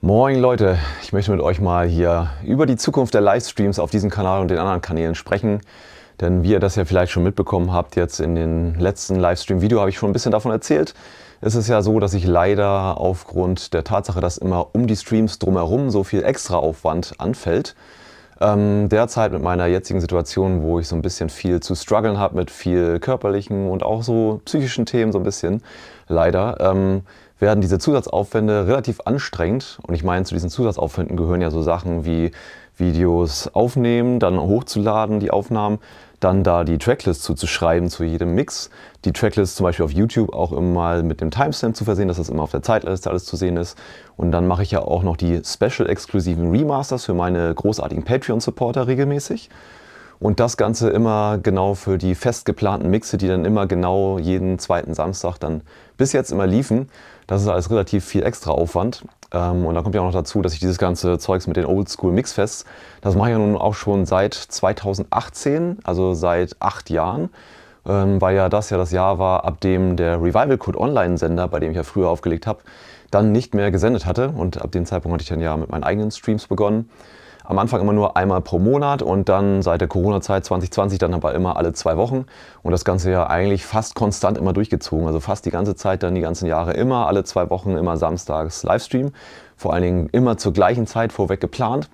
Moin Leute, ich möchte mit euch mal hier über die Zukunft der Livestreams auf diesem Kanal und den anderen Kanälen sprechen. Denn wie ihr das ja vielleicht schon mitbekommen habt, jetzt in den letzten Livestream-Video habe ich schon ein bisschen davon erzählt. Es ist ja so, dass ich leider aufgrund der Tatsache, dass immer um die Streams drumherum so viel Extraaufwand anfällt, derzeit mit meiner jetzigen Situation, wo ich so ein bisschen viel zu strugglen habe mit viel körperlichen und auch so psychischen Themen so ein bisschen, leider, werden diese Zusatzaufwände relativ anstrengend. Und ich meine, zu diesen Zusatzaufwänden gehören ja so Sachen wie Videos aufnehmen, dann hochzuladen, die Aufnahmen, dann da die Tracklist zuzuschreiben zu jedem Mix. Die Tracklist zum Beispiel auf YouTube auch immer mal mit dem Timestamp zu versehen, dass das immer auf der Zeitliste alles zu sehen ist. Und dann mache ich ja auch noch die Special-exklusiven Remasters für meine großartigen Patreon-Supporter regelmäßig. Und das Ganze immer genau für die fest geplanten Mixe, die dann immer genau jeden zweiten Samstag dann bis jetzt immer liefen. Das ist alles relativ viel extra Aufwand. Und dann kommt ja auch noch dazu, dass ich dieses ganze Zeugs mit den Oldschool Mixfests, das mache ich ja nun auch schon seit 2018, also seit 8 Jahren. Weil ja das Jahr war, ab dem der Revival Code Online-Sender, bei dem ich ja früher aufgelegt habe, dann nicht mehr gesendet hatte. Und ab dem Zeitpunkt hatte ich dann ja mit meinen eigenen Streams begonnen. Am Anfang immer nur einmal pro Monat und dann seit der Corona-Zeit 2020 dann aber immer alle 2 Wochen. Und das Ganze ja eigentlich fast konstant immer durchgezogen. Also fast die ganze Zeit, dann die ganzen Jahre immer alle 2 Wochen, immer samstags Livestream. Vor allen Dingen immer zur gleichen Zeit vorweg geplant.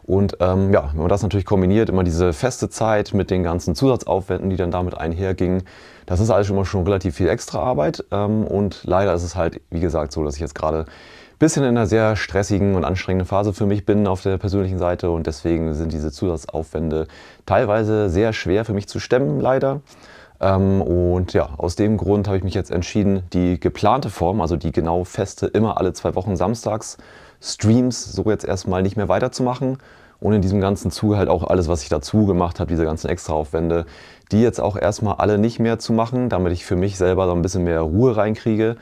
Und ja, wenn man das natürlich kombiniert, immer diese feste Zeit mit den ganzen Zusatzaufwänden, die dann damit einhergingen, das ist alles immer schon relativ viel extra Arbeit. Und leider ist es halt, wie gesagt, so, dass ich jetzt gerade ein bisschen in einer sehr stressigen und anstrengenden Phase für mich bin auf der persönlichen Seite. Und deswegen sind diese Zusatzaufwände teilweise sehr schwer für mich zu stemmen, leider. Und ja, aus dem Grund habe ich mich jetzt entschieden, die geplante Form, also die genau feste, immer alle 2 Wochen samstags Streams so jetzt erstmal nicht mehr weiterzumachen. Und in diesem ganzen Zuge halt auch alles, was ich dazu gemacht habe, diese ganzen Extraaufwände, die jetzt auch erstmal alle nicht mehr zu machen, damit ich für mich selber so ein bisschen mehr Ruhe reinkriege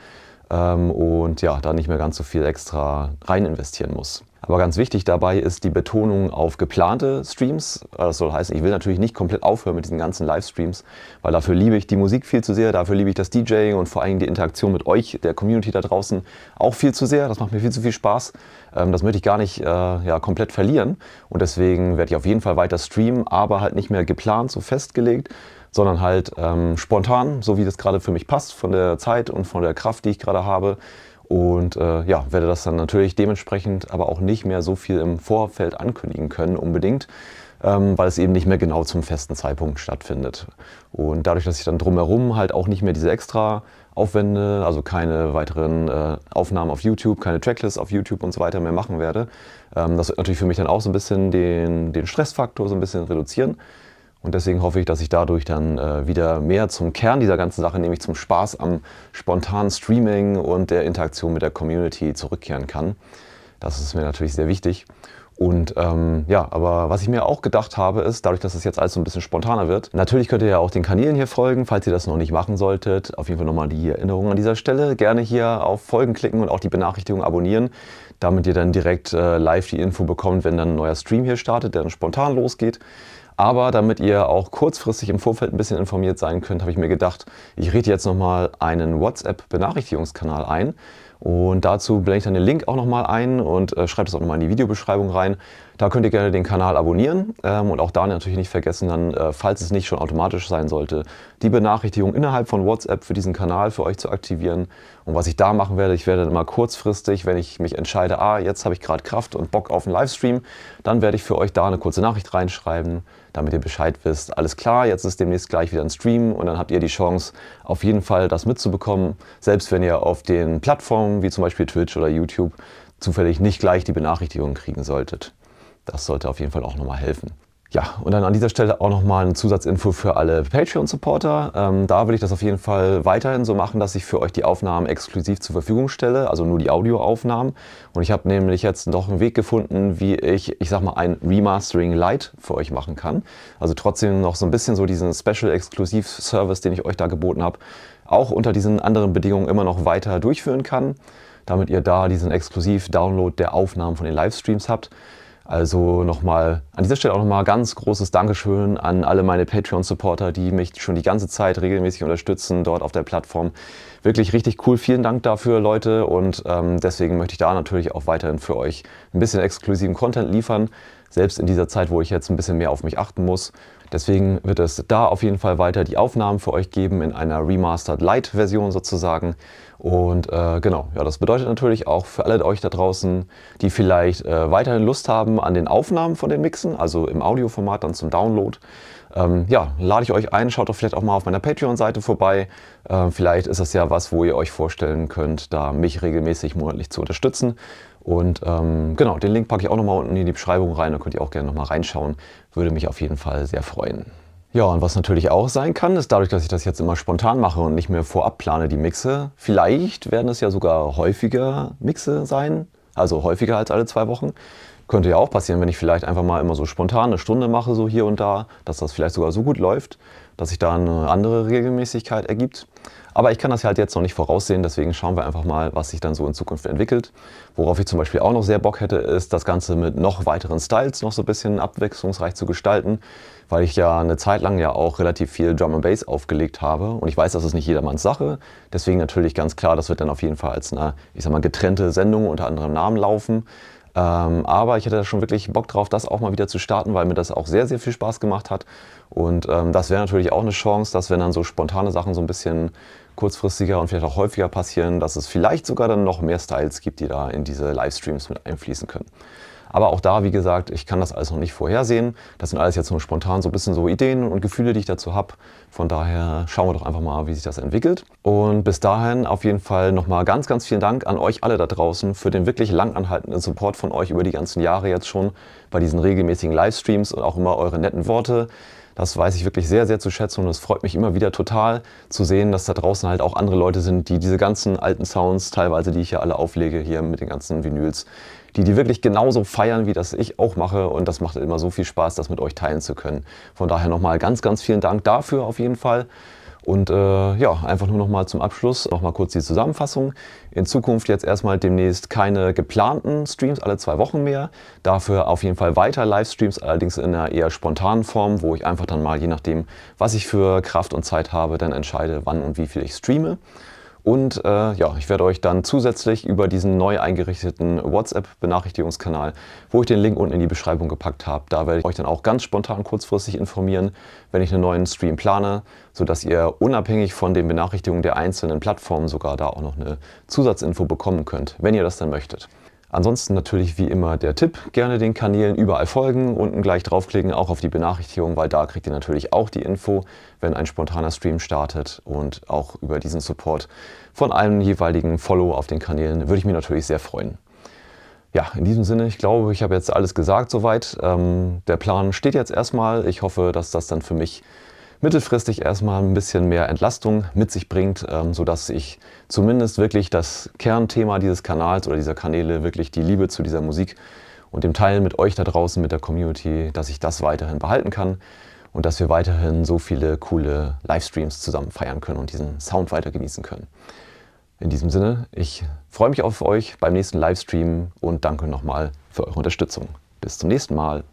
und ja, da nicht mehr ganz so viel extra rein investieren muss. Aber ganz wichtig dabei ist die Betonung auf geplante Streams. Das soll heißen, ich will natürlich nicht komplett aufhören mit diesen ganzen Livestreams, weil dafür liebe ich die Musik viel zu sehr, dafür liebe ich das DJing und vor allem die Interaktion mit euch, der Community da draußen, auch viel zu sehr. Das macht mir viel zu viel Spaß. Das möchte ich gar nicht ja, komplett verlieren. Und deswegen werde ich auf jeden Fall weiter streamen, aber halt nicht mehr geplant, so festgelegt, sondern halt spontan, so wie das gerade für mich passt, von der Zeit und von der Kraft, die ich gerade habe. Und ja, werde das dann natürlich dementsprechend aber auch nicht mehr so viel im Vorfeld ankündigen können unbedingt, weil es eben nicht mehr genau zum festen Zeitpunkt stattfindet. Und dadurch, dass ich dann drumherum halt auch nicht mehr diese extra Aufwände, also keine weiteren Aufnahmen auf YouTube, keine Tracklists auf YouTube und so weiter mehr machen werde, das wird natürlich für mich dann auch so ein bisschen den Stressfaktor so ein bisschen reduzieren. Und deswegen hoffe ich, dass ich dadurch dann wieder mehr zum Kern dieser ganzen Sache, nämlich zum Spaß am spontanen Streaming und der Interaktion mit der Community zurückkehren kann. Das ist mir natürlich sehr wichtig. Und ja, aber was ich mir auch gedacht habe, ist, dadurch, dass es jetzt alles so ein bisschen spontaner wird, natürlich könnt ihr ja auch den Kanälen hier folgen, falls ihr das noch nicht machen solltet. Auf jeden Fall nochmal die Erinnerung an dieser Stelle. Gerne hier auf Folgen klicken und auch die Benachrichtigung abonnieren, damit ihr dann direkt live die Info bekommt, wenn dann ein neuer Stream hier startet, der dann spontan losgeht. Aber damit ihr auch kurzfristig im Vorfeld ein bisschen informiert sein könnt, habe ich mir gedacht, ich richte jetzt nochmal einen WhatsApp-Benachrichtigungskanal ein. Und dazu blende ich dann den Link auch nochmal ein und schreibe das auch nochmal in die Videobeschreibung rein. Da könnt ihr gerne den Kanal abonnieren und auch da natürlich nicht vergessen, dann, falls es nicht schon automatisch sein sollte, die Benachrichtigung innerhalb von WhatsApp für diesen Kanal für euch zu aktivieren. Und was ich da machen werde, ich werde dann immer kurzfristig, wenn ich mich entscheide, jetzt habe ich gerade Kraft und Bock auf einen Livestream, dann werde ich für euch da eine kurze Nachricht reinschreiben, damit ihr Bescheid wisst, alles klar, jetzt ist demnächst gleich wieder ein Stream und dann habt ihr die Chance, auf jeden Fall das mitzubekommen, selbst wenn ihr auf den Plattformen wie zum Beispiel Twitch oder YouTube zufällig nicht gleich die Benachrichtigung kriegen solltet. Das sollte auf jeden Fall auch nochmal helfen. Ja, und dann an dieser Stelle auch nochmal eine Zusatzinfo für alle Patreon-Supporter. Da will ich das auf jeden Fall weiterhin so machen, dass ich für euch die Aufnahmen exklusiv zur Verfügung stelle, also nur die Audioaufnahmen. Und ich habe nämlich jetzt noch einen Weg gefunden, wie ich sag mal, ein Remastering Lite für euch machen kann. Also trotzdem noch so ein bisschen so diesen Special-Exklusiv-Service, den ich euch da geboten habe, auch unter diesen anderen Bedingungen immer noch weiter durchführen kann, damit ihr da diesen Exklusiv-Download der Aufnahmen von den Livestreams habt. Also nochmal an dieser Stelle auch nochmal ganz großes Dankeschön an alle meine Patreon-Supporter, die mich schon die ganze Zeit regelmäßig unterstützen dort auf der Plattform. Wirklich richtig cool. Vielen Dank dafür, Leute. Und deswegen möchte ich da natürlich auch weiterhin für euch ein bisschen exklusiven Content liefern. Selbst in dieser Zeit, wo ich jetzt ein bisschen mehr auf mich achten muss. Deswegen wird es da auf jeden Fall weiter die Aufnahmen für euch geben in einer Remastered Lite-Version sozusagen. Und genau, ja, das bedeutet natürlich auch für alle euch da draußen, die vielleicht weiterhin Lust haben an den Aufnahmen von den Mixen, also im Audioformat dann zum Download. Ja, lade ich euch ein, schaut doch vielleicht auch mal auf meiner Patreon-Seite vorbei. Vielleicht ist das ja was, wo ihr euch vorstellen könnt, da mich regelmäßig monatlich zu unterstützen. Und genau, den Link packe ich auch nochmal unten in die Beschreibung rein, da könnt ihr auch gerne nochmal reinschauen. Würde mich auf jeden Fall sehr freuen. Ja, und was natürlich auch sein kann, ist dadurch, dass ich das jetzt immer spontan mache und nicht mehr vorab plane, die Mixe, vielleicht werden es ja sogar häufiger Mixe sein, also häufiger als alle 2 Wochen. Könnte ja auch passieren, wenn ich vielleicht einfach mal immer so spontan eine Stunde mache, so hier und da, dass das vielleicht sogar so gut läuft, dass sich da eine andere Regelmäßigkeit ergibt. Aber ich kann das halt jetzt noch nicht voraussehen, deswegen schauen wir einfach mal, was sich dann so in Zukunft entwickelt. Worauf ich zum Beispiel auch noch sehr Bock hätte, ist das Ganze mit noch weiteren Styles noch so ein bisschen abwechslungsreich zu gestalten, weil ich ja eine Zeit lang ja auch relativ viel Drum and Bass aufgelegt habe und ich weiß, das ist nicht jedermanns Sache. Deswegen natürlich ganz klar, das wird dann auf jeden Fall als eine, ich sag mal, getrennte Sendung unter anderem Namen laufen. Aber ich hätte da schon wirklich Bock drauf, das auch mal wieder zu starten, weil mir das auch sehr, sehr viel Spaß gemacht hat. Und das wäre natürlich auch eine Chance, dass wenn dann so spontane Sachen so ein bisschen kurzfristiger und vielleicht auch häufiger passieren, dass es vielleicht sogar dann noch mehr Styles gibt, die da in diese Livestreams mit einfließen können. Aber auch da, wie gesagt, ich kann das alles noch nicht vorhersehen. Das sind alles jetzt nur spontan so ein bisschen so Ideen und Gefühle, die ich dazu habe. Von daher schauen wir doch einfach mal, wie sich das entwickelt. Und bis dahin auf jeden Fall nochmal ganz, ganz vielen Dank an euch alle da draußen für den wirklich lang anhaltenden Support von euch über die ganzen Jahre jetzt schon bei diesen regelmäßigen Livestreams und auch immer eure netten Worte. Das weiß ich wirklich sehr, sehr zu schätzen und es freut mich immer wieder total zu sehen, dass da draußen halt auch andere Leute sind, die diese ganzen alten Sounds, teilweise die ich hier alle auflege, hier mit den ganzen Vinyls, die wirklich genauso feiern, wie das ich auch mache. Und das macht immer so viel Spaß, das mit euch teilen zu können. Von daher nochmal ganz, ganz vielen Dank dafür auf jeden Fall. Und ja, einfach nur noch mal zum Abschluss noch mal kurz die Zusammenfassung. In Zukunft jetzt erstmal demnächst keine geplanten Streams alle 2 Wochen mehr. Dafür auf jeden Fall weiter Livestreams, allerdings in einer eher spontanen Form, wo ich einfach dann mal, je nachdem, was ich für Kraft und Zeit habe, dann entscheide, wann und wie viel ich streame. Und ja, ich werde euch dann zusätzlich über diesen neu eingerichteten WhatsApp-Benachrichtigungskanal, wo ich den Link unten in die Beschreibung gepackt habe, da werde ich euch dann auch ganz spontan kurzfristig informieren, wenn ich einen neuen Stream plane, sodass ihr unabhängig von den Benachrichtigungen der einzelnen Plattformen sogar da auch noch eine Zusatzinfo bekommen könnt, wenn ihr das dann möchtet. Ansonsten natürlich wie immer der Tipp, gerne den Kanälen überall folgen, unten gleich draufklicken, auch auf die Benachrichtigung, weil da kriegt ihr natürlich auch die Info, wenn ein spontaner Stream startet und auch über diesen Support von einem jeweiligen Follow auf den Kanälen würde ich mich natürlich sehr freuen. Ja, in diesem Sinne, ich glaube, ich habe jetzt alles gesagt soweit. Der Plan steht jetzt erstmal. Ich hoffe, dass das dann für mich mittelfristig erstmal ein bisschen mehr Entlastung mit sich bringt, sodass ich zumindest wirklich das Kernthema dieses Kanals oder dieser Kanäle, wirklich die Liebe zu dieser Musik und dem Teilen mit euch da draußen, mit der Community, dass ich das weiterhin behalten kann und dass wir weiterhin so viele coole Livestreams zusammen feiern können und diesen Sound weiter genießen können. In diesem Sinne, ich freue mich auf euch beim nächsten Livestream und danke nochmal für eure Unterstützung. Bis zum nächsten Mal.